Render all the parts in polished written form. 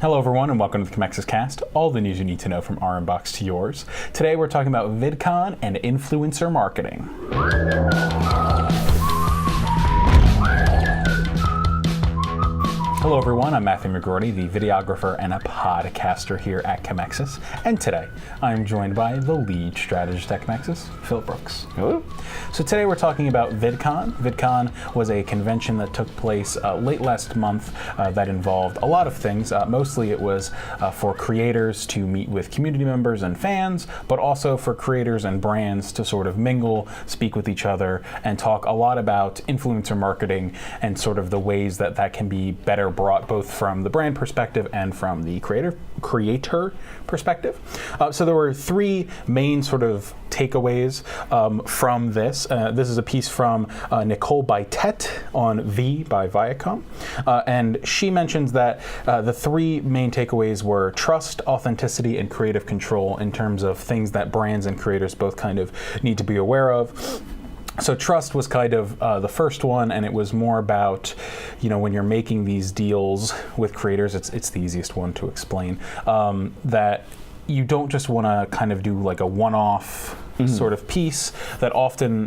Hello everyone and welcome to the Commexis Cast, all the news you need to know from our inbox to yours. Today we're talking about VidCon and influencer marketing. Hello everyone, I'm Matthew McGroarty, the videographer and a podcaster here at Commexis, and today I'm joined by the lead strategist at Commexis, Philip Brooks. Hello. So today we're talking about VidCon. VidCon was a convention that took place late last month that involved a lot of things. Mostly it was for creators to meet with community members and fans, but also for creators and brands to sort of mingle, speak with each other, and talk a lot about influencer marketing and sort of the ways that that can be better brought both from the brand perspective and from the creator perspective. So there were three main sort of takeaways from this. This is a piece from Nicole Bitette on V by Viacom. And she mentions that the three main takeaways were trust, authenticity, and creative control in terms of things that brands and creators both kind of need to be aware of. So trust was kind of the first one, and it was more about, you know, when you're making these deals with creators, it's the easiest one to explain, that you don't just want to kind of do like a one-off sort of piece. That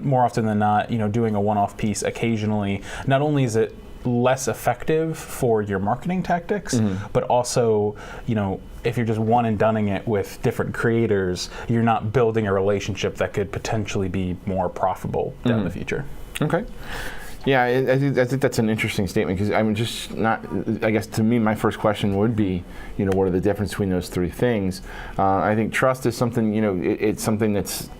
more often than not, you know, doing a one-off piece occasionally, not only is it less effective for your marketing tactics, but also, you know, if you're just one and doneing it with different creators, you're not building a relationship that could potentially be more profitable down the future. Okay. Yeah, I think that's an interesting statement, because I'm just not, I guess to me, my first question would be, you know, what are the difference between those three things? I think trust is something, you know, it's something it's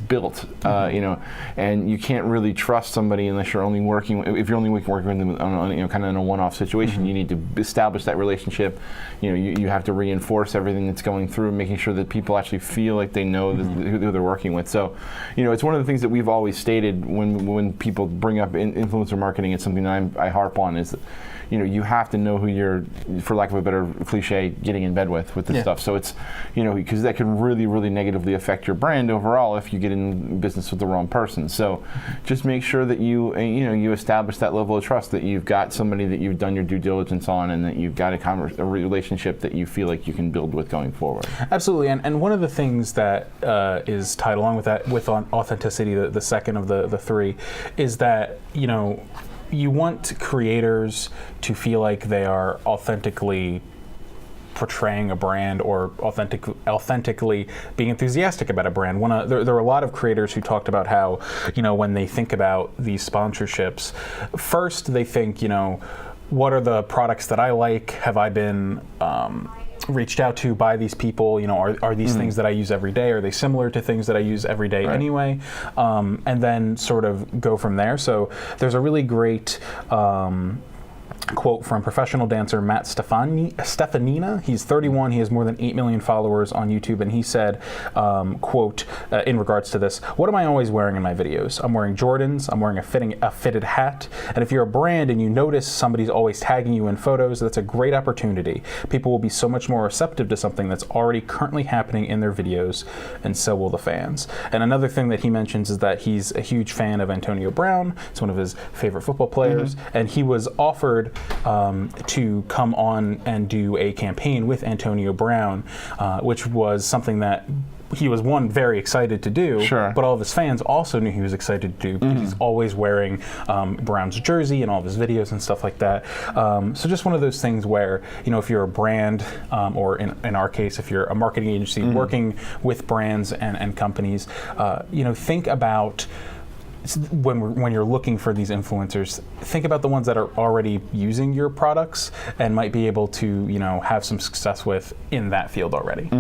built, you know, and you can't really trust somebody unless you're only working. If you're only working with them on, you know, kind of in a one-off situation, you need to establish that relationship. You know, you have to reinforce everything that's going through, making sure that people actually feel like they know who they're working with. So, you know, it's one of the things that we've always stated when people bring up influencer marketing. It's something that I harp on, is that, you know, you have to know who you're, for lack of a better cliche, getting in bed with this stuff. So it's, you know, because that can really, really negatively affect your brand overall if you get in business with the wrong person. So just make sure that you know, you establish that level of trust, that you've got somebody that you've done your due diligence on, and that you've got a relationship that you feel like you can build with going forward. Absolutely, and one of the things that is tied along with that, with authenticity, the second of the three, is that, you know, you want creators to feel like they are authentically portraying a brand, or authentically being enthusiastic about a brand. There are a lot of creators who talked about how, you know, when they think about these sponsorships, first they think, you know, what are the products that I like? Have I been reached out to by these people? You know, are these things that I use every day? Are they similar to things that I use every day anyway? And then sort of go from there. So there's a really great quote from professional dancer Matt Stefanina. He's 31. He has more than 8 million followers on YouTube, and he said, quote, in regards to this, "What am I always wearing in my videos? I'm wearing Jordans. I'm wearing a fitted hat. And if you're a brand and you notice somebody's always tagging you in photos, that's a great opportunity. People will be so much more receptive to something that's already currently happening in their videos, and so will the fans." And another thing that he mentions is that he's a huge fan of Antonio Brown. It's one of his favorite football players, and he was offered to come on and do a campaign with Antonio Brown, which was something that he was, one, very excited to do, but all of his fans also knew he was excited to do, because he's always wearing Brown's jersey in all of his videos and stuff like that. So just one of those things where, you know, if you're a brand, or in our case, if you're a marketing agency working with brands and companies, you know, think about, when you're looking for these influencers, think about the ones that are already using your products and might be able to, you know, have some success with in that field already.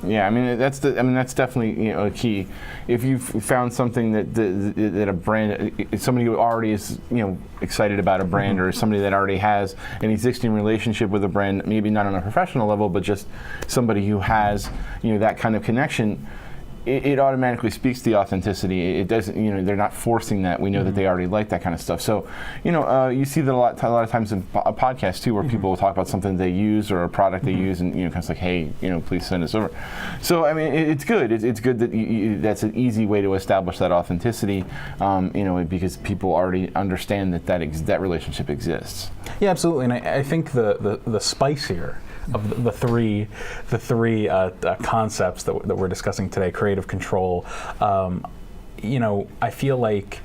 Yeah, I mean that's definitely, you know, a key. If you've found something that a brand, somebody who already is, you know, excited about a brand, or somebody that already has an existing relationship with a brand, maybe not on a professional level, but just somebody who has, you know, that kind of connection, it automatically speaks to the authenticity. It doesn't, you know, they're not forcing that. We know that they already like that kind of stuff. So, you know, you see that a lot of times in podcasts too, where people will talk about something they use or a product they use, and, you know, kind of like, hey, you know, please send us over. So, I mean, it's good. It's good that that's an easy way to establish that authenticity, you know, because people already understand that that relationship exists. Yeah, absolutely. And I think the spice here of the three concepts that we're discussing today, creative control. I feel like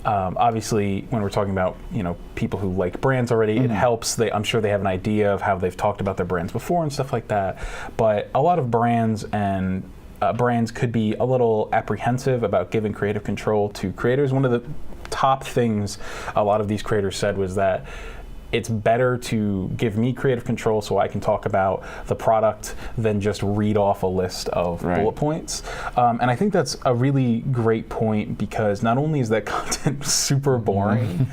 obviously when we're talking about people who like brands already, it helps. I'm sure they have an idea of how they've talked about their brands before and stuff like that. But a lot of brands could be a little apprehensive about giving creative control to creators. One of the top things a lot of these creators said was that it's better to give me creative control so I can talk about the product than just read off a list of bullet points. And I think that's a really great point, because not only is that content super boring,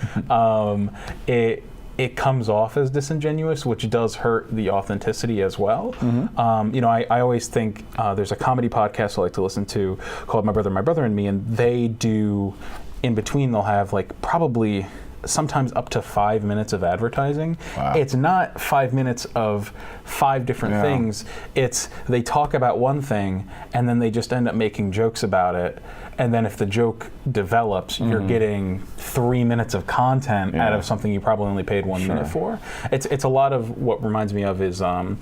it comes off as disingenuous, which does hurt the authenticity as well. I always think there's a comedy podcast I like to listen to called My Brother and Me, and they do, in between, they'll have like probably sometimes up to 5 minutes of advertising. Wow. It's not 5 minutes of 5 different things. It's they talk about one thing and then they just end up making jokes about it. And then if the joke develops, you're getting 3 minutes of content out of something you probably only paid 1 minute for. It's a lot of what reminds me of is on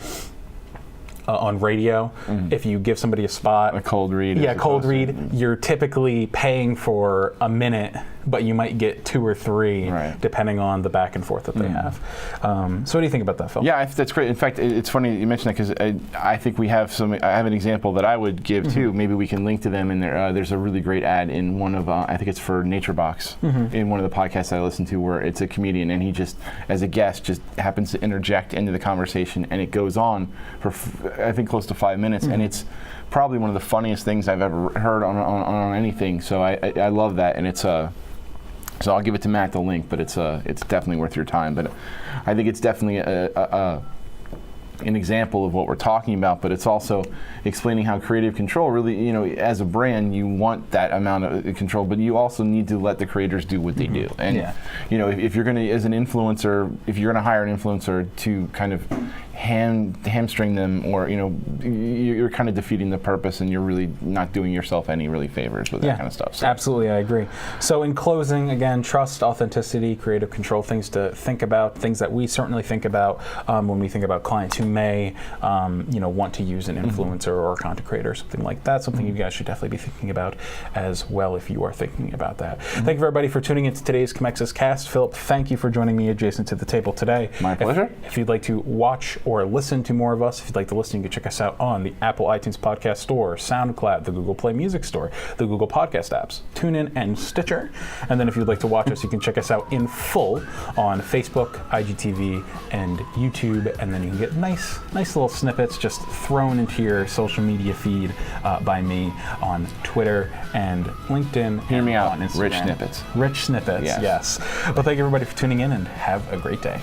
radio, if you give somebody a spot, a cold read. Yeah, cold read. You're typically paying for a minute, but you might get 2 or 3, depending on the back and forth that they have. So what do you think about that, Phil? Yeah, that's great. In fact, it's funny you mentioned that, because I think we have I have an example that I would give too. Maybe we can link to them in there. There's a really great ad in one of, I think it's for NatureBox, in one of the podcasts I listen to, where it's a comedian and he just, as a guest, just happens to interject into the conversation, and it goes on for I think close to 5 minutes, and it's probably one of the funniest things I've ever heard on anything. So I love that, and it's so I'll give it to Matt, the link, but it's definitely worth your time. But I think it's definitely an example of what we're talking about, but it's also explaining how creative control really, as a brand, you want that amount of control, but you also need to let the creators do what they do. And if you're going to, as an influencer, if you're going to hire an influencer to kind of hamstring them, or you're kind of defeating the purpose, and you're really not doing yourself any really favors with that kind of stuff. So. Absolutely, I agree. So in closing, again, trust, authenticity, creative control, things to think about, things that we certainly think about when we think about clients who may want to use an influencer or a content creator or something like that. Something you guys should definitely be thinking about as well if you are thinking about that. Thank you everybody for tuning into today's Commexis Cast. Philip, thank you for joining me adjacent to the table today. My pleasure. If you'd like to watch or listen to more of us, if you'd like to listen, you can check us out on the Apple iTunes Podcast Store, SoundCloud, the Google Play Music Store, the Google Podcast apps, TuneIn, and Stitcher. And then if you'd like to watch us, you can check us out in full on Facebook, IGTV, and YouTube. And then you can get nice little snippets just thrown into your social media feed by me on Twitter and LinkedIn. Hear me out. On Instagram. Rich snippets. Rich snippets, yes. Well, thank you everybody for tuning in, and have a great day.